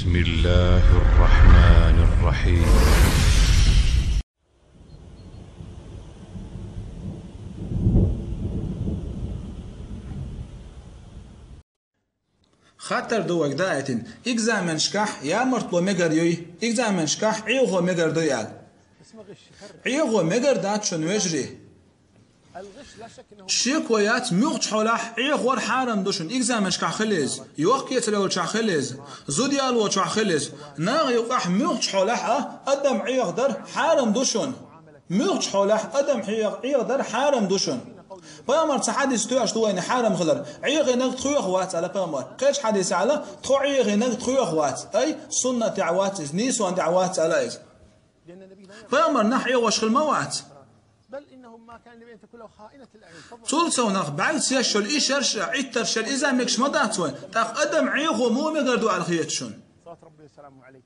بسم الله الرحمن الرحيم. خاطر دوك دايتن اكزامن شكاح يا مرتلو ميجر يوي اكزامن شكاح عيوغو ميجر دويال عيوغو ميجر دات شن وجري شيكويات مغش حولاح عيوغور حارم دوشن اكزامن شكاح خليز يوقيت لو شكاح خليز زوديال و شكاح خليز ناغ يوقاح مغش حولاح ادم عيوغ در حارم دوشن مغش حولاح ادم عيوغ در حارم دوشن بامر حديث توش دوين حارم خلر عيغي نق تخوخ وات على بامر قيش حديث على تخو عيغي نق تخوخ وات اي سنة دعوات نيس وان دعوات على ايز بامر نحي وش الموات بل انهم ما كان لبين تكون خائنة الاعين تولسو نخ بعد سيشل اي شرش عيتر شل اذا مكش مداتوين تاخ ادم عيغو مو مقردو على خيتشون صلاه ربي وسلامه عليه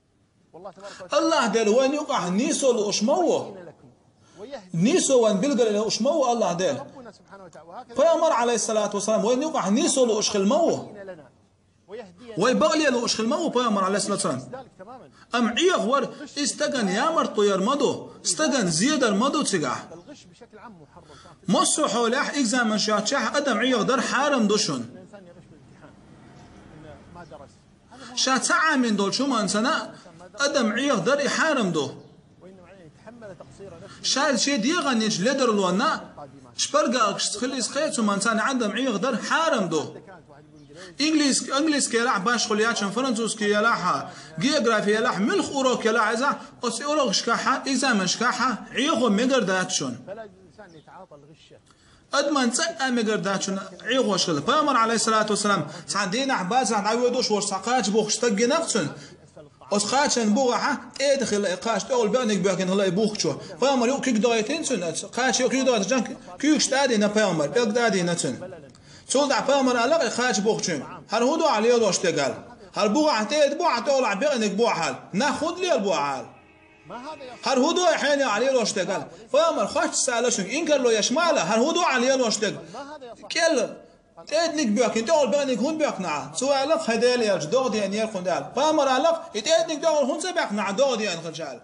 والله تبارك وتعالى الله دير وين يقع نيسو لاشموه نيسو وان بلقى لاشموه الله دير فأمر عليه الصلاة والسلام وين يقع نيسو لأشخل موه ويبغلي لأشخل موه فأمر عليه الصلاة والسلام أم عيغ ور استغن يامر طير مدو استغن زيادر مدو تقع مصو حولاح إكزامن شاتشاح أدم عيغ در حارم دوشن شاتسعى من دول شو منسنا أدم عيغ در حارم دو شاد شي ديغن يج لدر لونا شبرقا خليس خيتو منسان عندهم عيغ در حارم دو انجليز كيلاح باش خلياتشن فرنسوس كيلاحا جيوغرافي يلاح ملخ اورو كيلاح اذا اوس اورو شكاحا اكزامن شكاحا عيغو ميغر داتشون ادمن تسقى ميغر داتشون عيغو شغل فامر عليه الصلاه والسلام سعدين احباز عاودوش ورسقاج بوخ تقي نفسن os qachen buga ha edkhil qash tol banik bakin hala bukhcho famar yo kik doytin sun qash yo kik doytin jank kik stadi na famar yok dadi na sun sol da famar ala qash bukhchun har hudu ali yo doshtagal har buga hated buga tol banik buga hal nakhud li al buga har hudu حين علي لو اشتغل فامر خاش سالشن انكر لو يشماله har hudu علي لو اشتغل كل تأدنك بياك انت أول بانك هون بياك نعم سواء لك هدال يا جدود يعني يرخون دال فامر لك تأدنك دول هون سبياك نعم دود يعني خرجال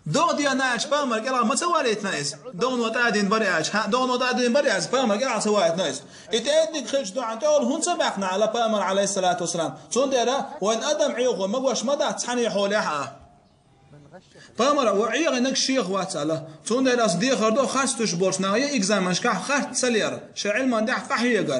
دود يعني ناش فامر قال ما سواليت نايس دون وتأدين برياج دون وتأدين برياج فامر قال سواليت نايس تأدنك خرج دول عن دول هون سبياك نعم على فامر عليه الصلاة والسلام شون ديرا وين أدم عيوغ ما قواش مدى تحني حولها فامر وعيغ انك شيخ واتساله شون ديرا صديق خردو خاص تشبورش ناوي اكزامن شكاح خاص تسلير شعيل ما ندح قحيقر